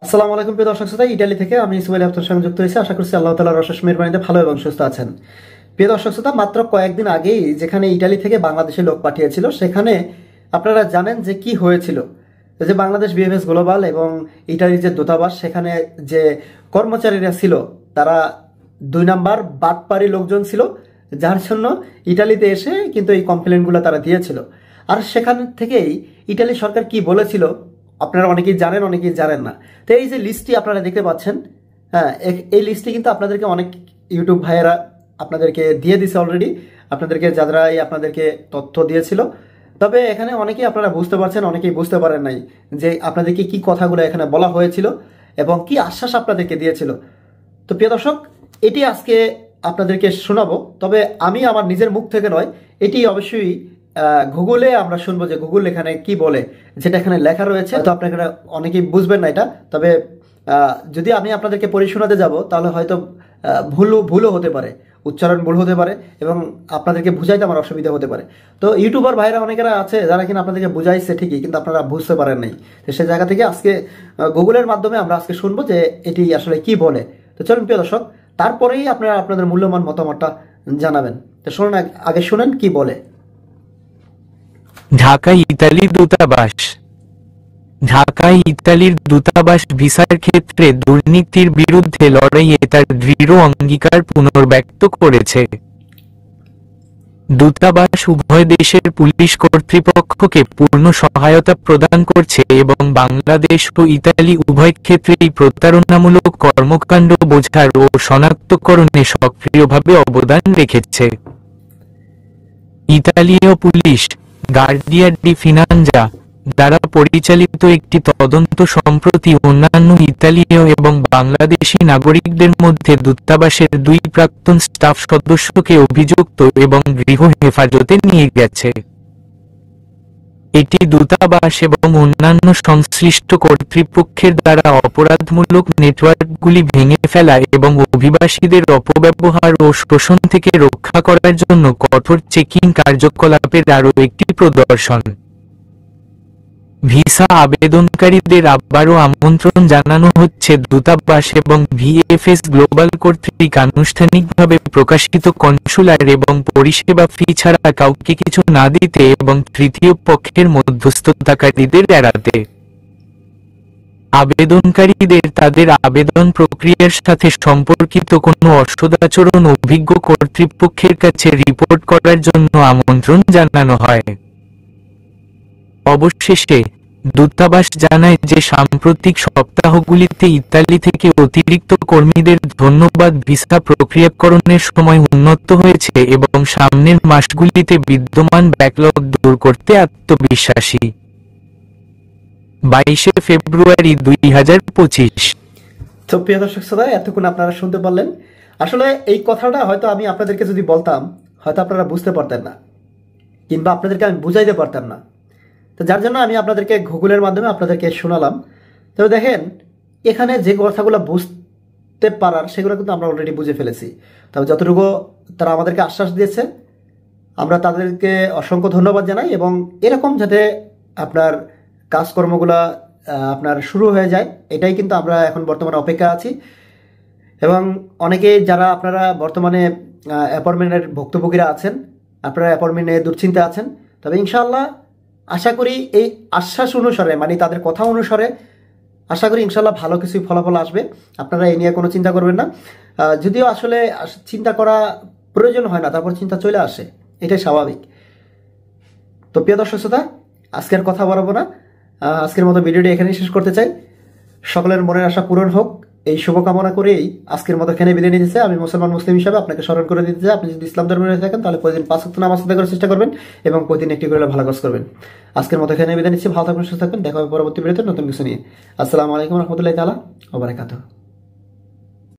আসসালামু আলাইকুম প্রিয় দর্শক শ্রোতা, ইতালি থেকে আমি ইসমাইল আপনার সঙ্গে যুক্ত হয়েছি। আশা করছি আল্লাহ তাআলার অশেষ মেহেরবানিতে ভালো এবং সুস্থ আছেন। প্রিয় দর্শক শ্রোতা, মাত্র কয়েকদিন আগেই যেখানে ইতালি থেকে বাংলাদেশে লোক পাঠিয়েছিল, সেখানে আপনারা জানেন যে কি হয়েছিল। যে বাংলাদেশ বিএফএস গ্লোবাল এবং ইতালির যে দূতাবাস, সেখানে যে কর্মচারীরা ছিল তারা 2 নাম্বার বাটপাড়ি লোকজন ছিল, যার জন্য ইতালিতে এসে কিন্তু এই কমপ্লেনগুলো তারা দিয়েছিল। আর সেখান থেকেই ইতালি সরকার কি বলেছিল আপনারা অনেকেই জানেন, অনেকেই জানেন না। তো এই যে লিস্টটি আপনারা দেখতে পাচ্ছেন, হ্যাঁ, এই লিস্টটি কিন্তু আপনাদেরকে অনেক ইউটিউব ভাইয়েরা আপনাদেরকে দিয়ে দিছে অলরেডি, আপনাদেরকে যারাই আপনাদেরকে তথ্য দিয়েছিল। তবে এখানে অনেকেই আপনারা বুঝতে পারছেন, অনেকেই বুঝতে পারেন নাই যে আপনাদেরকে কি কথাগুলো এখানে বলা হয়েছিল এবং কি আশ্বাস আপনাদেরকে দিয়েছিল। তো প্রিয় দর্শক, এটি আজকে আপনাদেরকে শোনাবো। তবে আমি আমার নিজের মুখ থেকে নয়, এটি অবশ্যই গুগলে আমরা শুনবো যে গুগল এখানে কি বলে, যেটা এখানে লেখা রয়েছে। তো আপনারা অনেকেই বুঝবেন না এটা, তবে যদি আমি আপনাদেরকে পড়ে শোনাতে যাব তাহলে হয়তো ভুলও হতে পারে, উচ্চারণ ভুল হতে পারে এবং আপনাদেরকে বুঝাইতে আমার অসুবিধা হতে পারে। তো ইউটিউবার ভাইরা অনেকেরা আছে যারা কিনা আপনাদেরকে বুঝাইছে ঠিকই, কিন্তু আপনারা বুঝতে পারেন নাই। তো সেই জায়গা থেকে আজকে গুগলের মাধ্যমে আমরা আজকে শুনবো যে এটি আসলে কি বলে। তো চলুন প্রিয় দর্শক, তারপরেই আপনারা আপনাদের মূল্যবান মতামতটা জানাবেন। তো শুনুন, আগে শুনেন কি বলে। ঢাকায় ইতালি দূতাবাস। ঢাকায় ইতালির দূতাবাস ভিসার ক্ষেত্রে দুর্নীতির বিরুদ্ধে লড়াইয়ে তার দৃঢ় অঙ্গীকার পুনর্ব্যক্ত করেছে। দূতাবাস উভয় দেশের পুলিশ কর্তৃপক্ষকে পূর্ণ সহায়তা প্রদান করছে এবং বাংলাদেশ ও ইতালি উভয় ক্ষেত্রেই প্রতারণামূলক কর্মকাণ্ড বোঝার ও শনাক্তকরণে সক্রিয়ভাবে অবদান রেখেছে। ইতালীয় পুলিশ, গার্ডিয়া ডি ফিনাঞ্জা দ্বারা পরিচালিত একটি তদন্ত সম্প্রতি অন্যান্য ইতালীয় এবং বাংলাদেশী নাগরিকদের মধ্যে দূতাবাসের 2 প্রাক্তন স্টাফ সদস্যকে অভিযুক্ত এবং গৃহ হেফাজতে নিয়ে গেছে। এটি দূতাবাস এবং অন্যান্য সংশ্লিষ্ট কর্তৃপক্ষের দ্বারা অপরাধমূলক নেটওয়ার্কগুলি ভেঙে ফেলা এবং অভিবাসীদের অপব্যবহার ও শোষণ থেকে রক্ষা করার জন্য কঠোর চেকিং কার্যকলাপের আরও একটি প্রদর্শন। ভিসা আবেদনকারীদের আবারও আমন্ত্রণ জানানো হচ্ছে দূতাবাস এবং ভিএফএস গ্লোবাল কর্তৃক আনুষ্ঠানিকভাবে প্রকাশিত কনসুলার এবং পরিষেবা ফি ছাড়া কাউকে কিছু না দিতে এবং তৃতীয় পক্ষের মধ্যস্থতাকারীদের এড়াতে। আবেদনকারীদের তাদের আবেদন প্রক্রিয়ার সাথে সম্পর্কিত কোনো অসদাচরণ অভিজ্ঞ কর্তৃপক্ষের কাছে রিপোর্ট করার জন্য আমন্ত্রণ জানানো হয়। অবশেষে দূতাবাস জানায় যে সাম্প্রতিক সপ্তাহগুলিতে ইতালি থেকে অতিরিক্ত কর্মীদের ধন্যবাদ ভিসা প্রক্রিয়াকরণের সময় উন্নত হয়েছে এবং সামনের মাসগুলিতে বিদ্যমান ব্যাকলগ দূর করতে আত্মবিশ্বাসী। 22 ফেব্রুয়ারি 2025। তো প্রিয় দর্শক শ্রোতা, এতক্ষণ আপনারা শুনতে পারলেন। আসলে এই কথাটা হয়তো আমি আপনাদেরকে যদি বলতাম, হয়তো আপনারা বুঝতে পারতেন না, কিংবা আপনাদেরকে আমি বুঝাইতে পারতাম না। তো যার জন্য আমি আপনাদেরকে গুগলের মাধ্যমে আপনাদেরকে শোনালাম। তবে দেখেন, এখানে যে কথাগুলো বুঝতে পারার সেগুলো কিন্তু আমরা অলরেডি বুঝে ফেলেছি। তবে যতটুকু তারা আমাদেরকে আশ্বাস দিয়েছে, আমরা তাদেরকে অসংখ্য ধন্যবাদ জানাই এবং এরকম যাতে আপনার কাজকর্মগুলো আপনার শুরু হয়ে যায়, এটাই কিন্তু আমরা এখন বর্তমানে অপেক্ষা আছি। এবং অনেকেই যারা আপনারা বর্তমানে অ্যাপয়েন্টমেন্টের ভুক্তভোগীরা আছেন, আপনারা অ্যাপয়েন্টমেন্ট নিয়ে দুশ্চিন্তা আছেন, তবে ইনশাআল্লাহ আশা করি এই আশ্বাস অনুসারে, মানে তাদের কথা অনুসারে আশা করি ইনশাআল্লাহ ভালো কিছু ফলাফল আসবে। আপনারা এই নিয়ে কোনো চিন্তা করবেন না। যদিও আসলে চিন্তা করা প্রয়োজন হয় না, তারপর চিন্তা চলে আসে, এটাই স্বাভাবিক। তো প্রিয় দর্শক শ্রোতা, আজকের কথা বাড়াবো না, আজকের মতো ভিডিওটি এখানেই শেষ করতে চাই। সকলের মনের আশা পূরণ হোক, এই শুভকামনা করেই আজকের মতো এখানে বিদায় নিতে চাই। আমি মুসলিম হিসাবে আপনাকে স্মরণ করে দিতে চাই, আপনি যদি ইসলাম ধর্মে রয়ে থাকেন তাহলে প্রতিদিন 5 ওয়াক্ত নামাজ আদায় করার চেষ্টা করবেন এবং প্রতিদিন একটি করে ভালো কাজ করবেন। আজকের মতো এখানে বিদায় নিচ্ছি। ভালো থাকবেন, সুস্থ থাকবেন। দেখা হবে পরবর্তী ভিডিওতে নতুন কিছু নিয়ে। আসসালামু আলাইকুম রহমতুল্লাহি তাআলা ওয়া বারাকাতুহু।